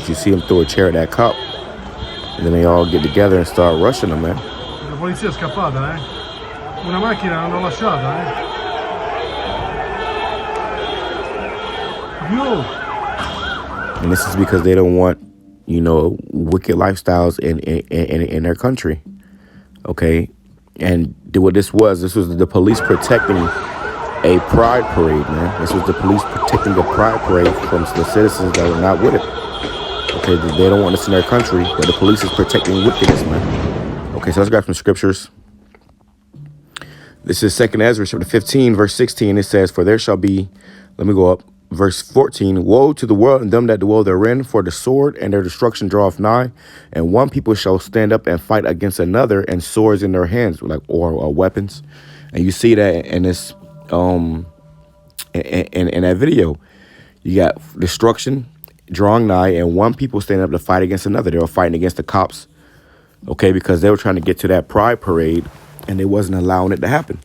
you see him throw a chair at that cop, and then they all get together and start rushing him, man. La polizia è scappata, eh? Una macchina l'hanno lasciata, eh? Yo! And this is because they don't want, you know, wicked lifestyles in their country. Okay? And what this was the police protecting a pride parade, man. This was the police protecting a pride parade from the citizens that were not with it. Okay, they don't want this in their country, but the police is protecting wickedness, man. Okay, so let's grab some scriptures. This is 2nd Ezra, chapter 15, verse 16. It says, for there shall be, let me go up, verse 14, woe to the world and them that dwell therein, for the sword and their destruction draweth nigh, and one people shall stand up and fight against another, and swords in their hands, like or weapons. And you see that in this in that video. You got destruction drawing nigh, and one people standing up to fight against another. They were fighting against the cops, okay, because they were trying to get to that pride parade, and they wasn't allowing it to happen.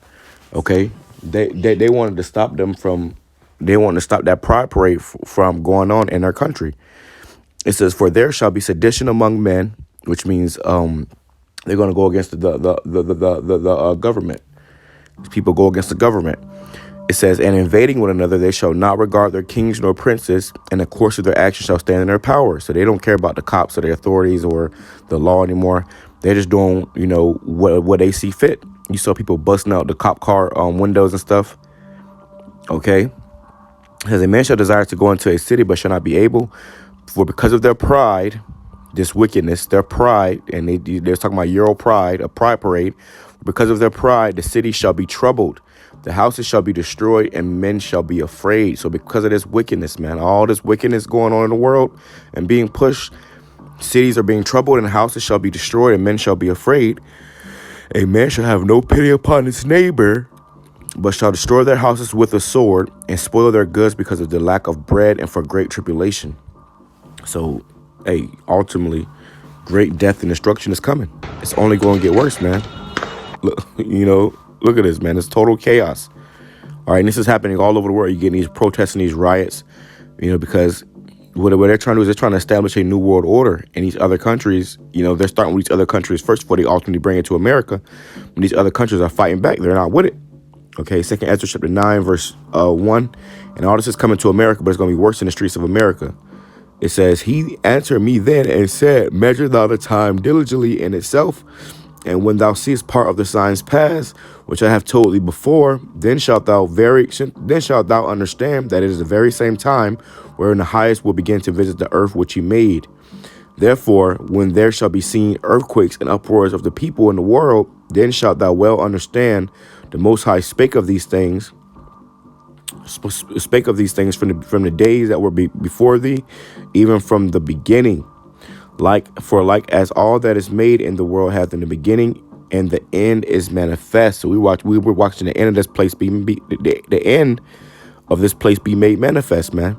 Okay, they wanted to stop them from. They want to stop that pride parade from going on in their country. It says, for there shall be sedition among men, which means they're going to go against the government. People go against the government. It says, and invading one another, they shall not regard their kings nor princes, and the course of their action shall stand in their power. So they don't care about the cops or the authorities or the law anymore. They're just doing, you know, what they see fit. You saw people busting out the cop car windows and stuff. Okay. As a man shall desire to go into a city, but shall not be able, for because of their pride, this wickedness, their pride, and they're talking about Euro pride, a pride parade. Because of their pride, the city shall be troubled, the houses shall be destroyed, and men shall be afraid. So because of this wickedness, man, all this wickedness going on in the world and being pushed, cities are being troubled, and houses shall be destroyed, and men shall be afraid. A man shall have no pity upon his neighbor, but shall destroy their houses with a sword, and spoil their goods because of the lack of bread and for great tribulation. So, hey, ultimately, great death and destruction is coming. It's only going to get worse, man. Look, you know, look at this, man. It's total chaos. All right, and this is happening all over the world. You're getting these protests and these riots, you know, because what they're trying to do is they're trying to establish a new world order in these other countries. You know, they're starting with these other countries first before they ultimately bring it to America. When these other countries are fighting back, they're not with it. Okay, 2nd Ezra chapter 9, verse 1. And all this is coming to America, but it's going to be worse in the streets of America. It says, he answered me then and said, measure thou the time diligently in itself, and when thou seest part of the signs pass, which I have told thee before, then shalt thou understand that it is the very same time wherein the highest will begin to visit the earth which he made. Therefore, when there shall be seen earthquakes and uproars of the people in the world, then shalt thou well understand the Most High spake of these things from the days that were before thee, even from the beginning. Like as all that is made in the world hath in the beginning, and the end is manifest. So we were watching the end of this place the end of this place be made manifest, man.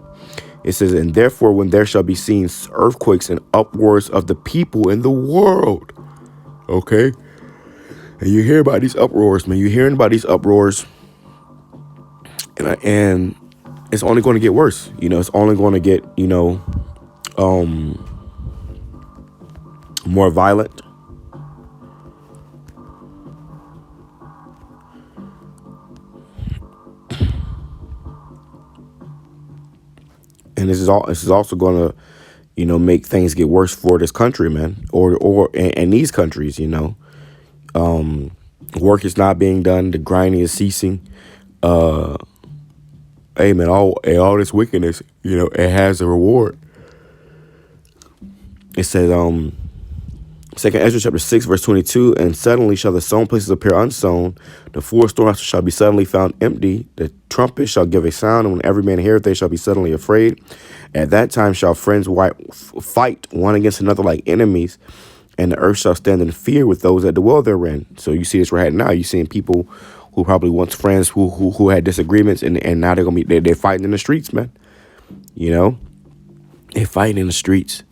It says, and therefore when there shall be seen earthquakes and uproars of the people in the world. Okay. And you hear about these uproars, man. You're hearing about these uproars. And it's only going to get worse. You know, it's only going to get, you know, more violent. And this is also going to, you know, make things get worse for this country, man, and these countries, you know. Work is not being done. The grinding is ceasing. Hey, man, all this wickedness, you know, it has a reward. It says, 2nd Ezra chapter 6, verse 22, and suddenly shall the sown places appear unsown. The four storehouses shall be suddenly found empty. The trumpet shall give a sound, and when every man heareth, they shall be suddenly afraid. At that time shall friends fight one against another like enemies, and the earth shall stand in fear with those that dwell therein. So you see this right now. You're seeing people who probably once friends who had disagreements, and now they're fighting in the streets, man. You know, they're fighting in the streets.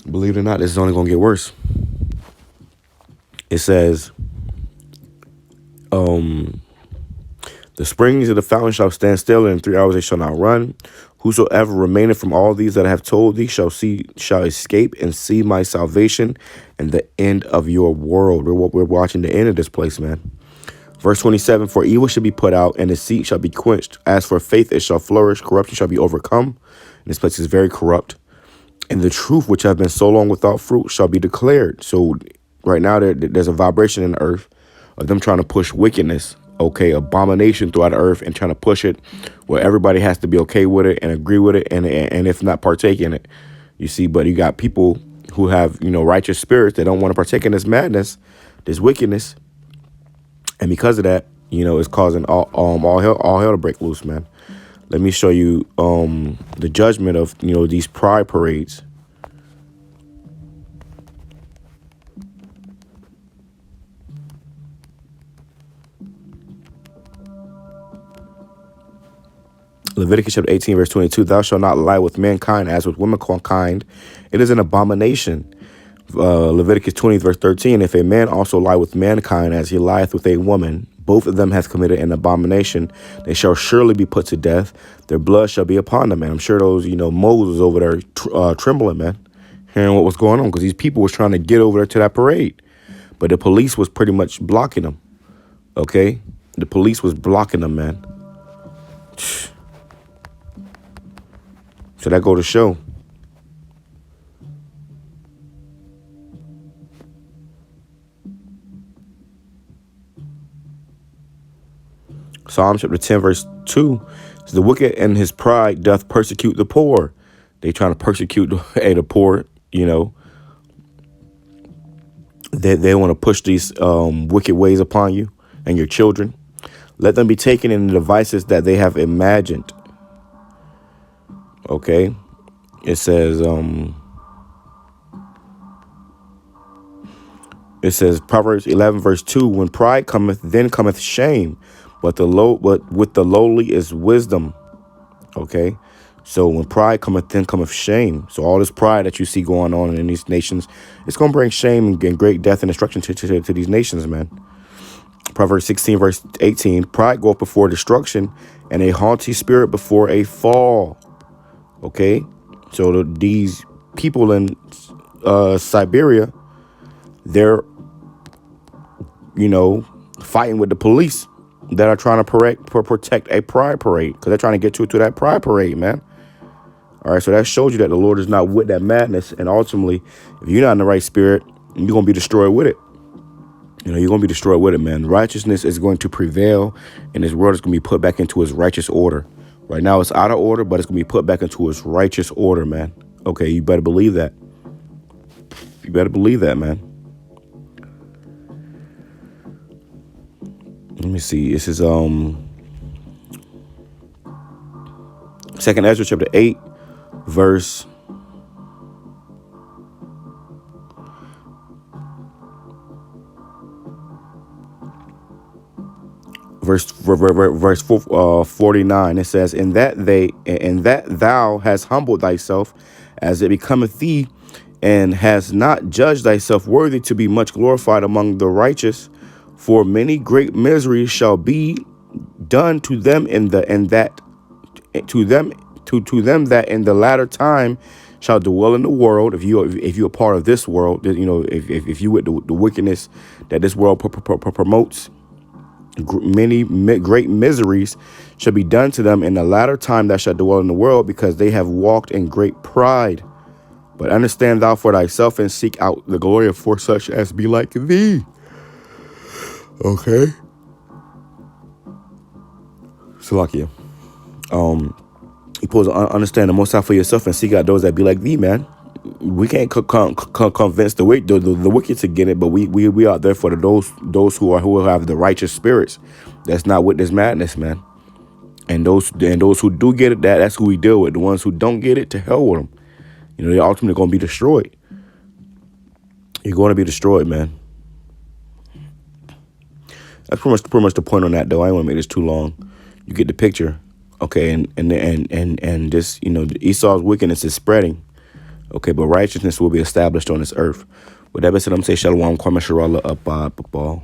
Believe it or not, this is only going to get worse. It says, The springs of the fountain shall stand still, and in 3 hours they shall not run. Whosoever remaineth from all these that I have told thee shall escape and see my salvation and the end of your world. We're watching the end of this place, man. Verse 27, for evil shall be put out, and deceit shall be quenched. As for faith, it shall flourish. Corruption shall be overcome. And this place is very corrupt. And the truth, which have been so long without fruit, shall be declared. So right now, there's a vibration in the earth of them trying to push wickedness, okay, abomination throughout the earth, and trying to push it where everybody has to be okay with it and agree with it, and if not, partake in it. You see, but you got people who have, righteous spirits that don't want to partake in this madness, this wickedness. And because of that, it's causing all hell to break loose, man. Let me show you the judgment of, these pride parades. Leviticus chapter 18, verse 22, thou shalt not lie with mankind as with womankind. It is an abomination. Leviticus 20, verse 13, if a man also lie with mankind as he lieth with a woman, both of them have committed an abomination. They shall surely be put to death. Their blood shall be upon them, man. I'm sure those, Moses over there trembling, man, hearing what was going on, because these people was trying to get over there to that parade. But the police was pretty much blocking them, okay? The police was blocking them, man. So that go to show. Psalm chapter 10, verse 2 says, the wicked and his pride doth persecute the poor. They trying to persecute the poor, They want to push these wicked ways upon you and your children. Let them be taken in the devices that they have imagined. Okay. It says, Proverbs 11, verse 2, when pride cometh, then cometh shame. But with the lowly is wisdom. Okay. So when pride cometh, then cometh shame. So all this pride that you see going on in these nations, it's going to bring shame and great death and destruction to these nations, man. Proverbs 16, verse 18, pride goeth before destruction, and a haughty spirit before a fall. Okay. So these people in Siberia, they're, fighting with the police that are trying to protect a pride parade, because they're trying to get you to that pride parade, man. All right, so that shows you that the Lord is not with that madness, and ultimately, if you're not in the right spirit, you're going to be destroyed with it. You're going to be destroyed with it, man. Righteousness is going to prevail, and this world is going to be put back into its righteous order. Right now, it's out of order, but it's going to be put back into its righteous order, man. Okay, you better believe that. You better believe that, man. Let me see. This is 2nd Ezra chapter 8, verse 49. It says, in that thou hast humbled thyself as it becometh thee, and hast not judged thyself worthy to be much glorified among the righteous, for many great miseries shall be done to them that in the latter time shall dwell in the world. If you're a part of this world, if you with the wickedness that this world promotes, many great miseries shall be done to them in the latter time that shall dwell in the world, because they have walked in great pride. But understand thou for thyself, and seek out the glory of for such as be like thee. Okay. Salakia. You supposed to understand the Most High for yourself and seek out those that be like thee, man. We can't convince the wicked to get it, but we out there for those who have the righteous spirits. That's not with this madness, man. And those who do get it, that's who we deal with. The ones who don't get it, to hell with them. They're ultimately going to be destroyed. You're going to be destroyed, man. That's pretty much the point on that, though. I don't want to make this too long. You get the picture, okay? And this, Esau's wickedness is spreading, okay? But righteousness will be established on this earth. With that being said, I'm saying shalom, kwame sharala, up, ball.